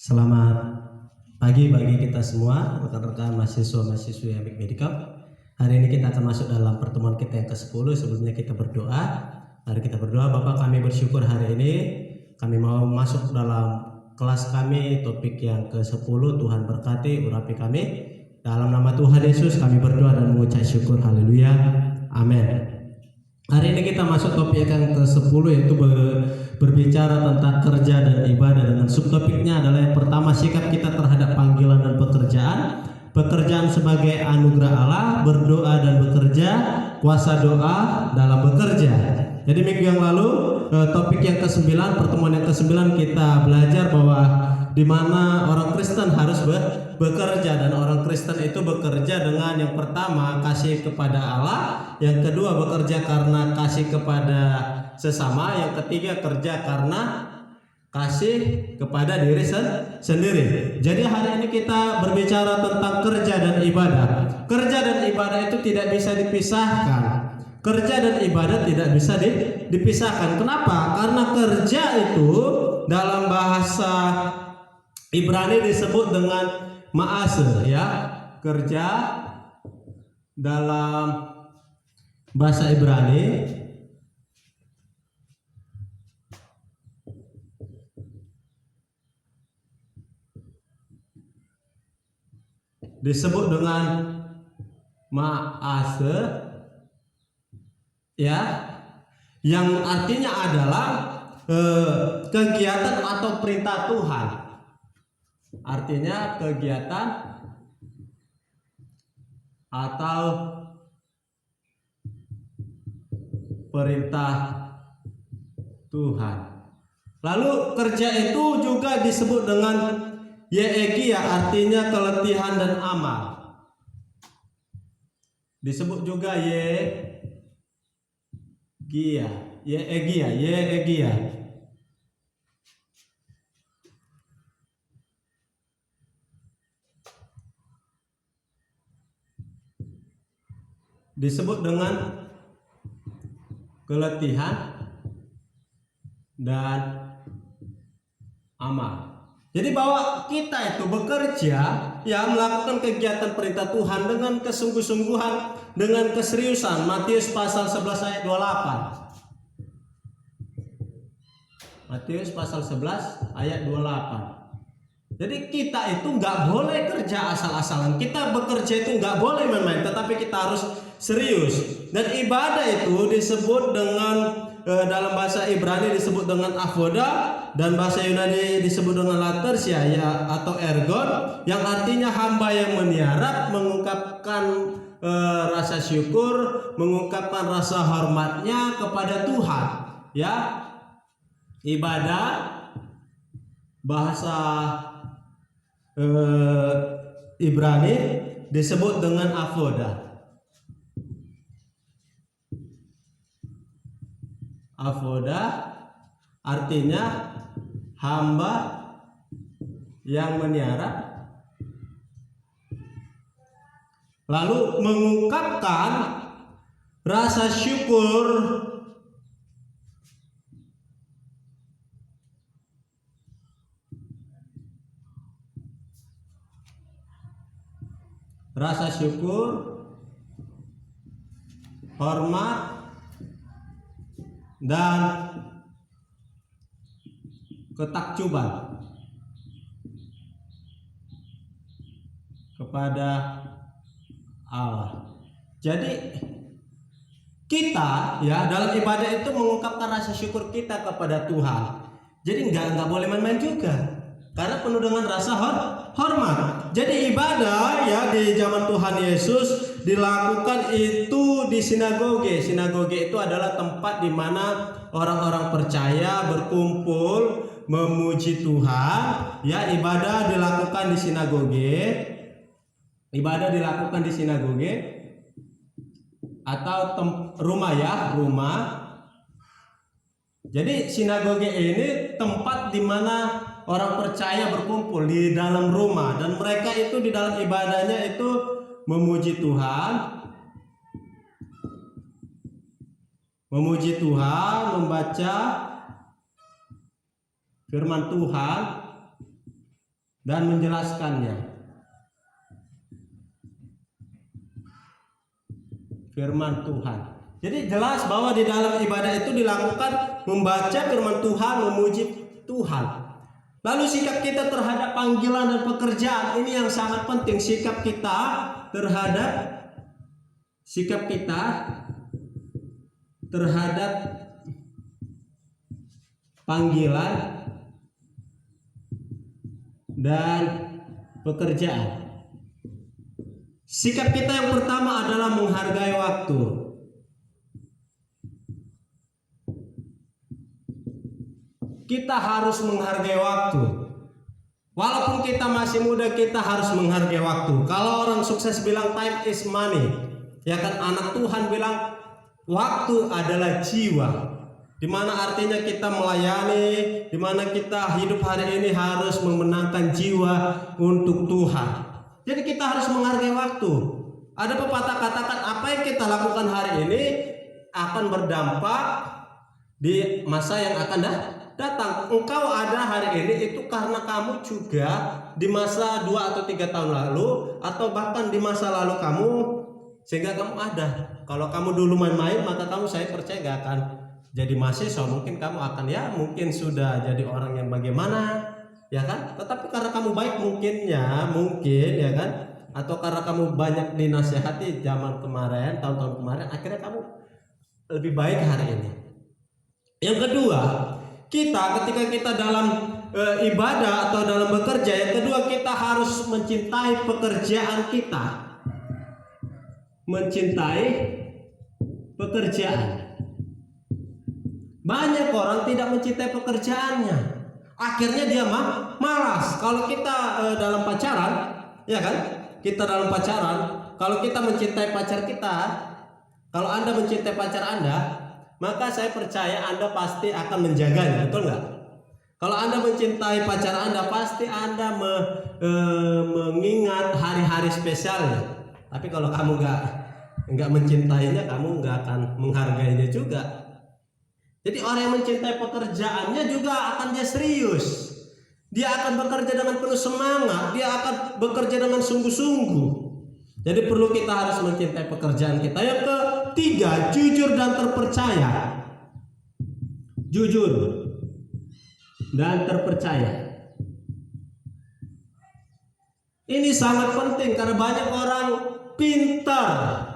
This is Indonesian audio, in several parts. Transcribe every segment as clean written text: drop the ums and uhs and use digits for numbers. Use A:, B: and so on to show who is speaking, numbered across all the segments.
A: Selamat pagi bagi kita semua, rekan-rekan mahasiswa-mahasiswi Amik Medikap. Hari ini kita akan masuk dalam pertemuan kita yang ke-10. Sebelumnya kita berdoa. Mari kita berdoa. Bapak, kami bersyukur hari ini kami mau masuk dalam kelas kami, topik yang ke-10. Tuhan berkati, urapi kami. Dalam nama Tuhan Yesus kami berdoa dan mengucap syukur. Haleluya. Amin. Hari ini kita masuk topik yang ke-10, yaitu berbicara tentang kerja dan ibadah, dengan subtopiknya adalah yang pertama, sikap kita terhadap panggilan dan pekerjaan sebagai anugerah Allah, berdoa dan bekerja, kuasa doa dalam bekerja. Jadi minggu yang lalu topik yang ke-9, pertemuan yang ke-9, kita belajar bahwa di mana orang Kristen harus bekerja, dan orang Kristen itu bekerja dengan yang pertama kasih kepada Allah, yang kedua bekerja karena kasih kepada sesama, yang ketiga kerja karena kasih kepada diri sendiri. Jadi hari ini kita berbicara tentang kerja dan ibadah. Kerja dan ibadah itu tidak bisa dipisahkan. Kerja dan ibadah tidak bisa dipisahkan. Kenapa? Karena kerja itu dalam bahasa Ibrani disebut dengan ma'ase, ya. Kerja dalam bahasa Ibrani disebut dengan ma'ase, ya, yang artinya adalah kegiatan atau perintah Tuhan. Artinya kegiatan atau perintah Tuhan. Lalu kerja itu juga disebut dengan yeegia, artinya keletihan dan amal. Disebut juga yeegia. Disebut dengan keletihan dan amal. Jadi bahwa kita itu bekerja, ya, melakukan kegiatan perintah Tuhan dengan kesungguh-sungguhan, dengan keseriusan. Matius pasal 11 ayat 28. Matius pasal 11 ayat 28. Jadi kita itu nggak boleh kerja asal-asalan. Kita bekerja itu nggak boleh main-main, tetapi kita harus serius. Dan ibadah itu disebut dengan dalam bahasa Ibrani disebut dengan avoda, dan bahasa Yunani disebut dengan latersia, ya, atau ergon, yang artinya hamba yang meniarap, mengungkapkan rasa syukur, mengungkapkan rasa hormatnya kepada Tuhan, ya. Ibadah bahasa Ibrani disebut dengan avoda. Avoda artinya hamba yang meniara, lalu mengungkapkan rasa syukur hormat dan ketakjuban kepada Allah. Jadi kita, ya, dalam ibadah itu mengungkapkan rasa syukur kita kepada Tuhan. Jadi nggak boleh main-main juga, karena penuh dengan rasa hormat. Jadi ibadah, ya, di zaman Tuhan Yesus dilakukan itu di sinagoge. Sinagoge itu adalah tempat di mana orang-orang percaya berkumpul memuji Tuhan, ya. Ibadah dilakukan di sinagoge. Ibadah dilakukan di sinagoge atau rumah, ya, rumah. Jadi sinagoge ini tempat di mana orang percaya berkumpul di dalam rumah, dan mereka itu di dalam ibadahnya itu memuji Tuhan, membaca firman Tuhan, dan menjelaskannya. Firman Tuhan. Jadi jelas bahwa di dalam ibadah itu dilakukan membaca firman Tuhan, memuji Tuhan. Lalu sikap kita terhadap panggilan dan pekerjaan ini yang sangat penting. Sikap kita terhadap panggilan dan pekerjaan. Sikap kita yang pertama adalah menghargai waktu. Kita harus menghargai waktu. Walaupun kita masih muda, kita harus menghargai waktu. Kalau orang sukses bilang time is money, ya kan, anak Tuhan bilang waktu adalah jiwa. Dimana artinya kita melayani, dimana kita hidup hari ini harus memenangkan jiwa untuk Tuhan. Jadi kita harus menghargai waktu. Ada pepatah katakan apa yang kita lakukan hari ini akan berdampak di masa yang akan datang. Engkau ada hari ini itu karena kamu juga di masa 2 atau 3 tahun lalu, atau bahkan di masa lalu kamu, sehingga kamu ada. Kalau kamu dulu main-main, maka kamu, saya percaya gak akan jadi mahasiswa. Mungkin kamu akan mungkin sudah jadi orang yang bagaimana, ya kan? Tetapi karena kamu baik mungkin ya kan, atau karena kamu banyak dinasihati zaman kemarin, tahun-tahun kemarin, akhirnya kamu lebih baik hari ini. Yang kedua, ketika kita dalam ibadah atau dalam bekerja, yang kedua kita harus mencintai pekerjaan kita. Mencintai pekerjaan. Banyak orang tidak mencintai pekerjaannya. Akhirnya dia malas. Kalau kita dalam pacaran, ya kan? Kita dalam pacaran, kalau kita mencintai pacar kita, kalau Anda mencintai pacar Anda, maka saya percaya Anda pasti akan menjaganya, betul nggak? Kalau Anda mencintai pacar Anda, pasti Anda mengingat hari-hari spesialnya. Tapi kalau kamu nggak mencintainya, kamu nggak akan menghargainya juga. Jadi orang yang mencintai pekerjaannya juga akan dia serius. Dia akan bekerja dengan penuh semangat. Dia akan bekerja dengan sungguh-sungguh. Jadi perlu kita harus mencintai pekerjaan kita. Yang ketiga, jujur dan terpercaya. Jujur dan terpercaya. Ini sangat penting karena banyak orang pintar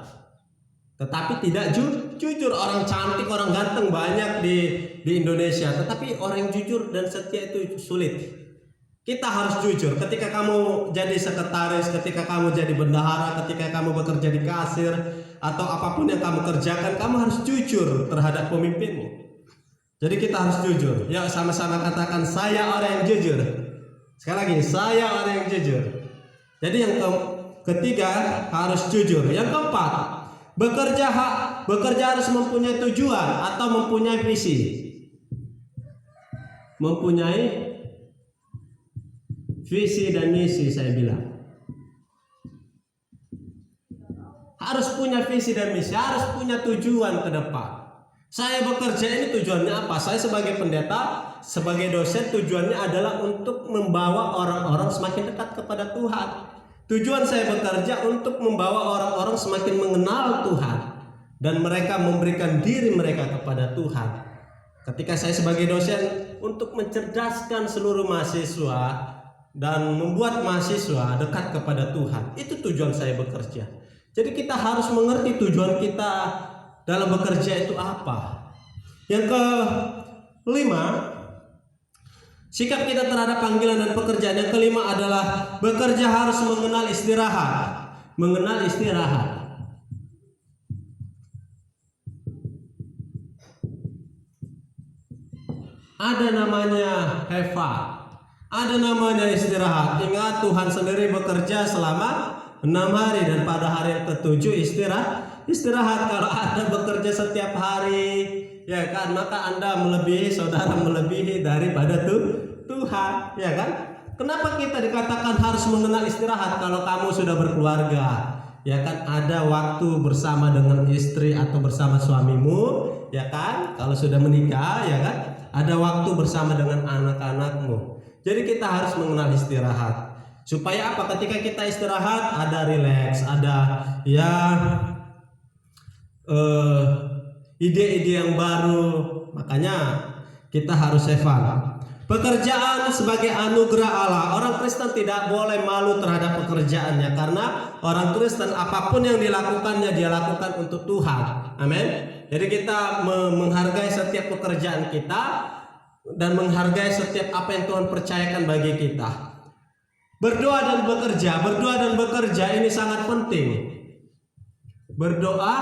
A: tetapi tidak jujur. Orang cantik, orang ganteng banyak di Indonesia, tetapi orang yang jujur dan setia itu sulit. Kita harus jujur. Ketika kamu jadi sekretaris, ketika kamu jadi bendahara, ketika kamu bekerja di kasir, atau apapun yang kamu kerjakan, kamu harus jujur terhadap pemimpinmu. Jadi kita harus jujur. Yuk sama-sama katakan, saya orang yang jujur. Sekali lagi, saya orang yang jujur. Jadi yang ketiga harus jujur. Yang keempat, bekerja harus mempunyai tujuan atau mempunyai visi. Mempunyai visi dan misi, saya bilang. Harus punya visi dan misi, harus punya tujuan ke depan. Saya bekerja ini tujuannya apa? Saya sebagai pendeta, sebagai dosen, tujuannya adalah untuk membawa orang-orang semakin dekat kepada Tuhan. Tujuan saya bekerja untuk membawa orang-orang semakin mengenal Tuhan dan mereka memberikan diri mereka kepada Tuhan. Ketika saya sebagai dosen, untuk mencerdaskan seluruh mahasiswa dan membuat mahasiswa dekat kepada Tuhan. Itu tujuan saya bekerja. Jadi kita harus mengerti tujuan kita dalam bekerja itu apa. Yang kelima, sikap kita terhadap panggilan dan pekerjaan. Yang kelima adalah bekerja harus mengenal istirahat. Mengenal istirahat. Ada namanya have fun. Ada namanya istirahat. Ingat, Tuhan sendiri bekerja selama 6 hari dan pada hari yang ke-7 istirahat. Kalau Anda bekerja setiap hari, ya kan, maka Anda saudara melebihi daripada Tuhan, ya kan? Kenapa kita dikatakan harus mengenal istirahat? Kalau kamu sudah berkeluarga, ya kan, ada waktu bersama dengan istri atau bersama suamimu, ya kan? Kalau sudah menikah, ya kan, ada waktu bersama dengan anak-anakmu. Jadi kita harus mengenal istirahat. Supaya apa? Ketika kita istirahat ada rileks, ada ya ide-ide yang baru. Makanya kita harus have fun. Pekerjaan sebagai anugerah Allah. Orang Kristen tidak boleh malu terhadap pekerjaannya, karena orang Kristen apapun yang dilakukannya dia lakukan untuk Tuhan. Amin. Jadi kita menghargai setiap pekerjaan kita dan menghargai setiap apa yang Tuhan percayakan bagi kita. Berdoa dan bekerja ini sangat penting. Berdoa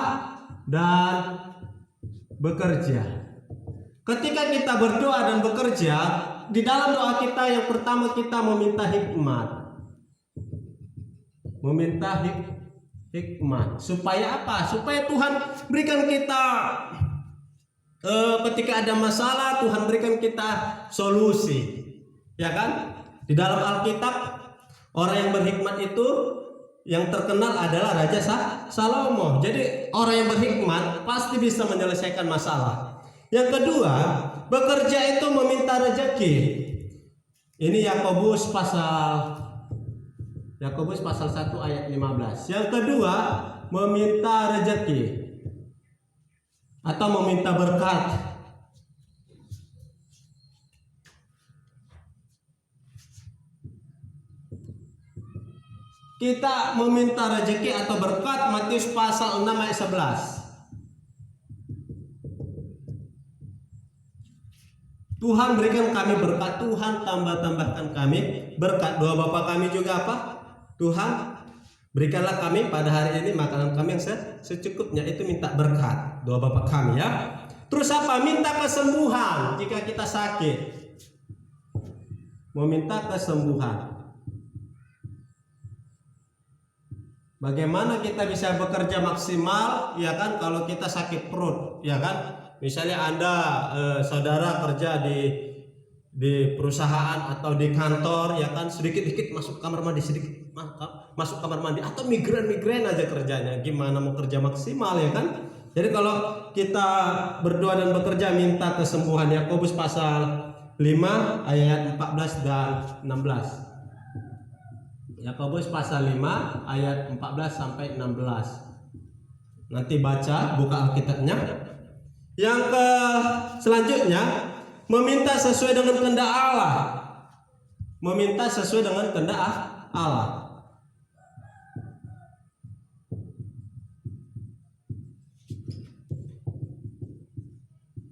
A: dan bekerja. Ketika kita berdoa dan bekerja, di dalam doa kita yang pertama kita meminta hikmat. Meminta hikmat. Supaya apa? Supaya Tuhan berikan kita ketika ada masalah, Tuhan berikan kita solusi. Ya kan? Di dalam Alkitab orang yang berhikmat itu yang terkenal adalah Raja Salomo. Jadi orang yang berhikmat pasti bisa menyelesaikan masalah. Yang kedua, bekerja itu meminta rezeki. Ini Yakobus pasal 1 ayat 15. Yang kedua, meminta rezeki atau meminta berkat. Kita meminta rezeki atau berkat, Matius pasal 6 ayat 11. Tuhan berikan kami berkat, Tuhan tambahkan kami berkat. Doa Bapa kami juga apa? Tuhan berikanlah kami pada hari ini makanan kami yang secukupnya. Itu minta berkat. Doa Bapa kami ya. Terus apa? Minta kesembuhan jika kita sakit. Meminta kesembuhan. Bagaimana kita bisa bekerja maksimal, ya kan? Kalau kita sakit perut, ya kan? Misalnya Anda saudara kerja di perusahaan atau di kantor, ya kan, sedikit-sedikit masuk kamar mandi, masuk kamar mandi, atau migren aja kerjanya. Gimana mau kerja maksimal, ya kan? Jadi kalau kita berdoa dan bekerja minta kesembuhan, Yakobus pasal 5 ayat 14 dan 16. Yakobus pasal 5 ayat 14 sampai 16. Nanti baca, buka Alkitabnya. Yang selanjutnya meminta sesuai dengan kehendak Allah. Meminta sesuai dengan kehendak Allah.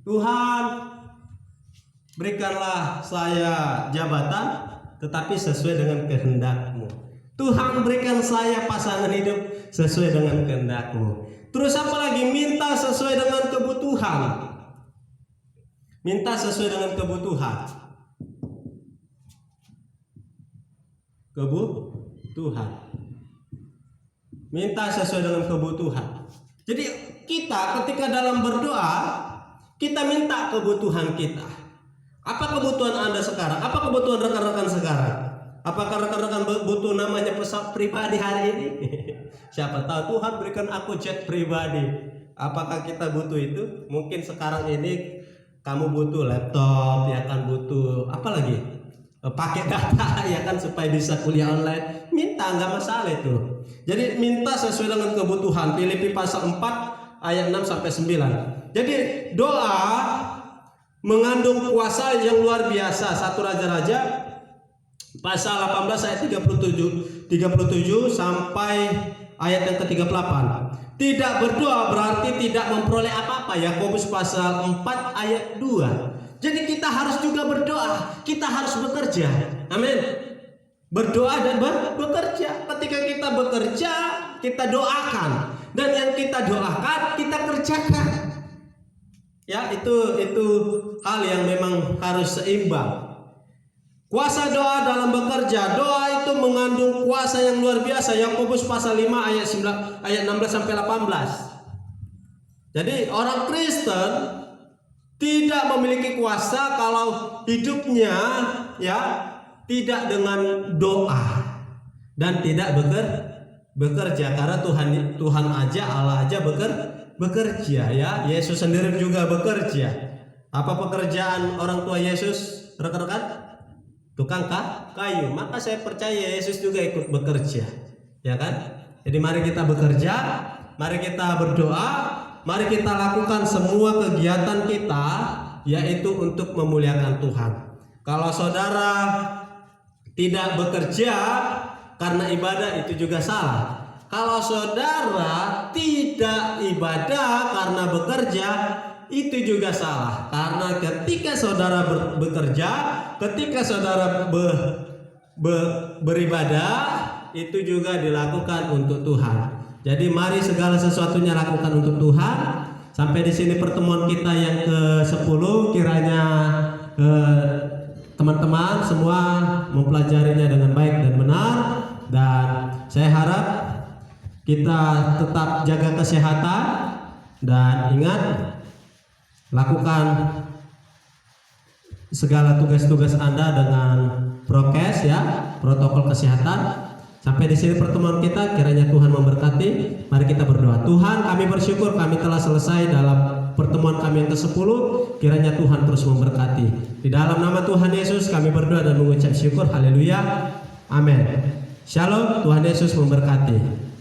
A: Tuhan, berikanlah saya jabatan, tetapi sesuai dengan kehendak-Mu. Tuhan, berikan saya pasangan hidup sesuai dengan kehendak-Mu. Terus apa lagi? Minta sesuai dengan kebutuhan. Minta sesuai dengan kebutuhan. Kebutuhan. Minta sesuai dengan kebutuhan. Jadi kita ketika dalam berdoa, kita minta kebutuhan kita. Apa kebutuhan Anda sekarang? Apa kebutuhan rekan-rekan sekarang? Apakah rekan-rekan butuh namanya pesawat pribadi hari ini? Siapa tahu Tuhan berikan aku jet pribadi. Apakah kita butuh itu? Mungkin sekarang ini kamu butuh laptop, ya kan, butuh apa lagi? Pakai data, ya kan, supaya bisa kuliah online. Minta, nggak masalah itu. Jadi minta sesuai dengan kebutuhan. Filipi pasal 4 ayat 6 sampai 9. Jadi doa mengandung kuasa yang luar biasa. 1 Raja-Raja pasal 18 ayat 37 sampai ayat yang ke-38. Tidak berdoa berarti tidak memperoleh apa-apa. Yakobus pasal 4 ayat 2. Jadi kita harus juga berdoa, kita harus bekerja. Amin. Berdoa dan bekerja. Ketika kita bekerja, kita doakan, dan yang kita doakan kita kerjakan. Ya, itu hal yang memang harus seimbang. Kuasa doa dalam bekerja. Doa itu mengandung kuasa yang luar biasa. Yakobus pasal 5 ayat 16 sampai 18. Jadi orang Kristen tidak memiliki kuasa kalau hidupnya ya tidak dengan doa dan tidak bekerja, karena Tuhan aja, Allah aja bekerja, ya. Yesus sendiri juga bekerja. Apa pekerjaan orang tua Yesus, rekan-rekan? tukang kayu. Maka saya percaya Yesus juga ikut bekerja, ya kan? Jadi mari kita bekerja, mari kita berdoa, mari kita lakukan semua kegiatan kita yaitu untuk memuliakan Tuhan. Kalau saudara tidak bekerja karena ibadah, itu juga salah. Kalau saudara tidak ibadah karena bekerja, itu juga salah. Karena ketika saudara bekerja, ketika saudara beribadah, itu juga dilakukan untuk Tuhan. Jadi mari segala sesuatunya lakukan untuk Tuhan. Sampai di sini pertemuan kita yang ke-10. Kiranya teman-teman semua mempelajarinya dengan baik dan benar. Dan saya harap kita tetap jaga kesehatan dan ingat, lakukan segala tugas-tugas Anda dengan prokes, ya, protokol kesehatan. Sampai di sini pertemuan kita, kiranya Tuhan memberkati. Mari kita berdoa. Tuhan, kami bersyukur kami telah selesai dalam pertemuan kami yang ke-10. Kiranya Tuhan terus memberkati. Di dalam nama Tuhan Yesus kami berdoa dan mengucap syukur. Haleluya. Amin. Shalom. Tuhan Yesus memberkati.